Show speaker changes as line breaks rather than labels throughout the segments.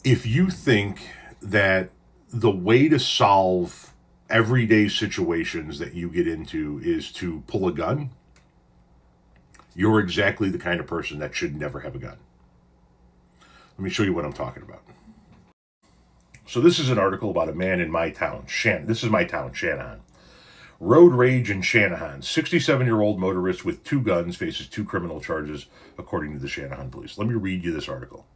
If you think that the way to solve everyday situations that you get into is to pull a gun, you're exactly the kind of person that should never have a gun. Let me show you what I'm talking about. So this is an article about a man in my town, This is my town, Shanahan. Road rage in Shanahan. 67-year-old motorist with 2 guns faces 2 criminal charges, according to the Shanahan police. Let me read you this article.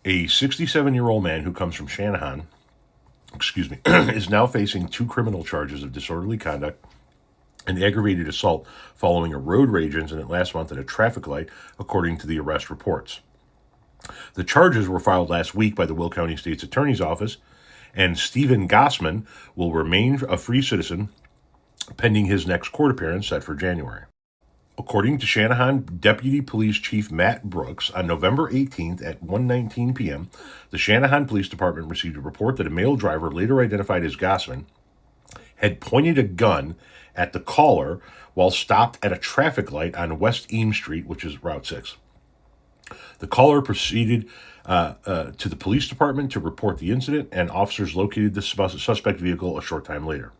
A 67-year-old man who comes from Shanahan, is now facing 2 criminal charges of disorderly conduct and aggravated assault following a road rage incident last month at a traffic light, according to the arrest reports. The charges were filed last week by the Will County State's Attorney's Office, and Stephen Gossman will remain a free citizen pending his next court appearance set for January. According to Shanahan Deputy Police Chief Matt Brooks, on November 18th at 1:19 p.m., the Shanahan Police Department received a report that a male driver, later identified as Gossman, had pointed a gun at the caller while stopped at a traffic light on West Eames Street, which is Route 6. The caller proceeded to the police department to report the incident, and officers located the suspect vehicle a short time later.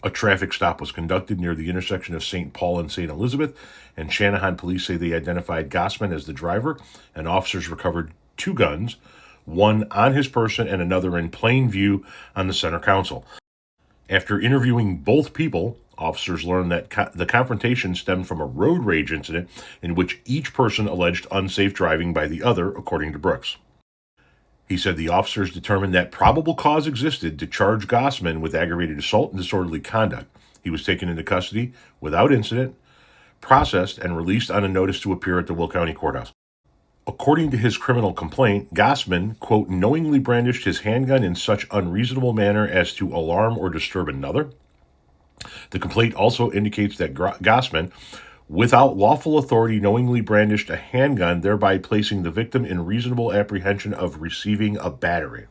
A traffic stop was conducted near the intersection of St. Paul and St. Elizabeth, and Shanahan police say they identified Gossman as the driver, and officers recovered 2 guns, one on his person and another in plain view on the center console. After interviewing both people, officers learned that the confrontation stemmed from a road rage incident in which each person alleged unsafe driving by the other, according to Brooks. He said the officers determined that probable cause existed to charge Gossman with aggravated assault and disorderly conduct. He was taken into custody without incident, processed, and released on a notice to appear at the Will County Courthouse. According to his criminal complaint, Gossman, quote, knowingly brandished his handgun in such unreasonable manner as to alarm or disturb another. The complaint also indicates that Gossman, without lawful authority, knowingly brandished a handgun, thereby placing the victim in reasonable apprehension of receiving a battery.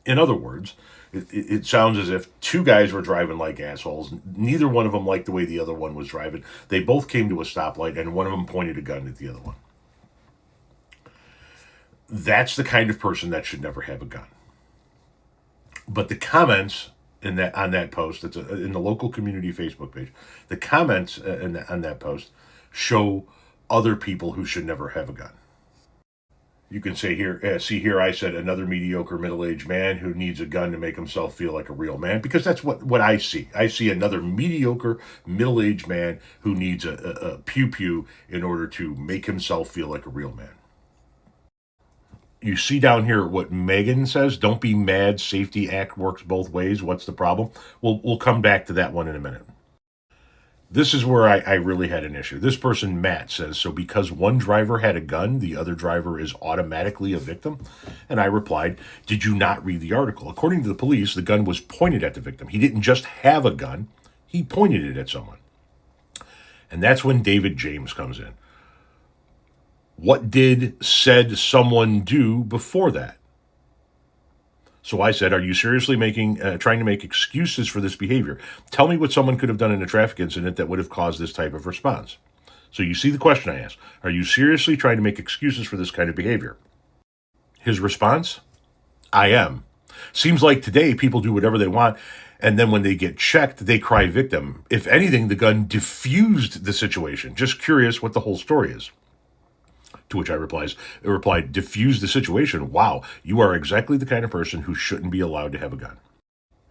In other words, it sounds as if 2 guys were driving like assholes. Neither one of them liked the way the other one was driving. They both came to a stoplight, and one of them pointed a gun at the other one. That's the kind of person that should never have a gun. But the comments on that post, it's in the local community Facebook page, the comments on that post show other people who should never have a gun. You can say here, see here, I said another mediocre middle-aged man who needs a gun to make himself feel like a real man, because that's what I see. I see another mediocre middle-aged man who needs a pew-pew in order to make himself feel like a real man. You see down here what Megan says, don't be mad, Safety Act works both ways. What's the problem? We'll come back to that one in a minute. This is where I really had an issue. This person, Matt, says, so because one driver had a gun, the other driver is automatically a victim? And I replied, did you not read the article? According to the police, the gun was pointed at the victim. He didn't just have a gun, he pointed it at someone. And that's when David James comes in. What did said someone do before that? So I said, are you seriously trying to make excuses for this behavior? Tell me what someone could have done in a traffic incident that would have caused this type of response. So you see the question I asked. Are you seriously trying to make excuses for this kind of behavior? His response? I am. Seems like today people do whatever they want, and then when they get checked, they cry victim. If anything, the gun diffused the situation. Just curious what the whole story is. To which I replied, diffuse the situation. Wow, you are exactly the kind of person who shouldn't be allowed to have a gun.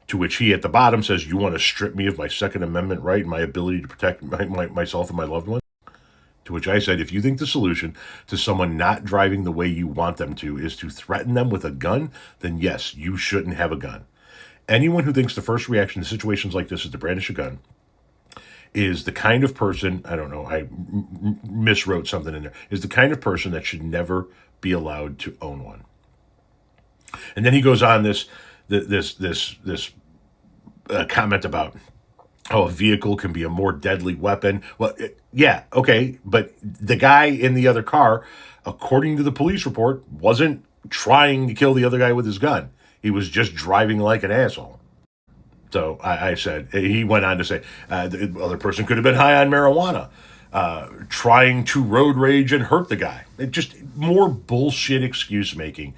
To which he at the bottom says, you want to strip me of my Second Amendment right and my ability to protect myself and my loved ones? To which I said, if you think the solution to someone not driving the way you want them to is to threaten them with a gun, then yes, you shouldn't have a gun. Anyone who thinks the first reaction to situations like this is to brandish a gun is the kind of person, I don't know, I miswrote something in there, is the kind of person that should never be allowed to own one. And then he goes on this comment about how a vehicle can be a more deadly weapon. Well, yeah, okay, but the guy in the other car, according to the police report, wasn't trying to kill the other guy with his gun. He was just driving like an asshole. So I said, he went on to say, the other person could have been high on marijuana. trying to road rage and hurt the guy. It just more bullshit excuse making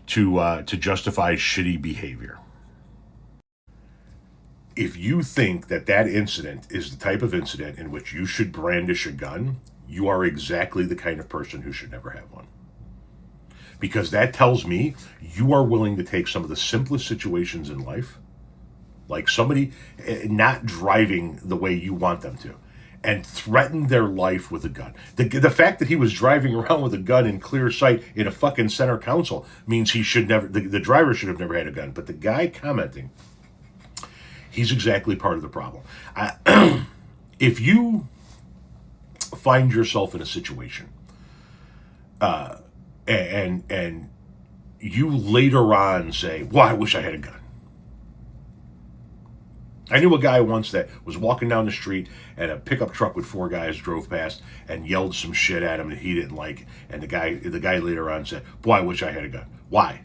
to justify shitty behavior. If you think that that incident is the type of incident in which you should brandish a gun, you are exactly the kind of person who should never have one. Because that tells me you are willing to take some of the simplest situations in life, like somebody not driving the way you want them to, and threaten their life with a gun. The fact that he was driving around with a gun in clear sight in a fucking center console means he should never, the driver should have never had a gun. But the guy commenting, he's exactly part of the problem. If you find yourself in a situation and you later on say, well, I wish I had a gun. I knew a guy once that was walking down the street and a pickup truck with 4 guys drove past and yelled some shit at him that he didn't like. And the guy later on said, boy, I wish I had a gun. Why?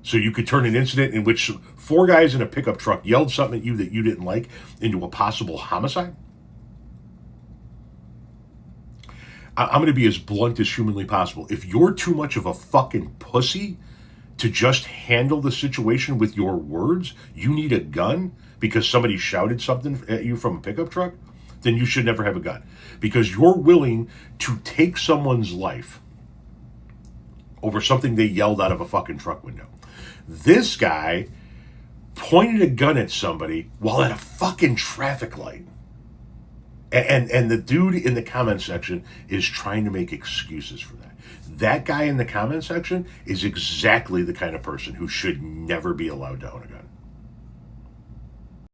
So you could turn an incident in which 4 guys in a pickup truck yelled something at you that you didn't like into a possible homicide? I'm going to be as blunt as humanly possible. If you're too much of a fucking pussy to just handle the situation with your words, you need a gun because somebody shouted something at you from a pickup truck, then you should never have a gun. Because you're willing to take someone's life over something they yelled out of a fucking truck window. This guy pointed a gun at somebody while at a fucking traffic light. And the dude in the comment section is trying to make excuses for that. That guy in the comment section is exactly the kind of person who should never be allowed to own a gun.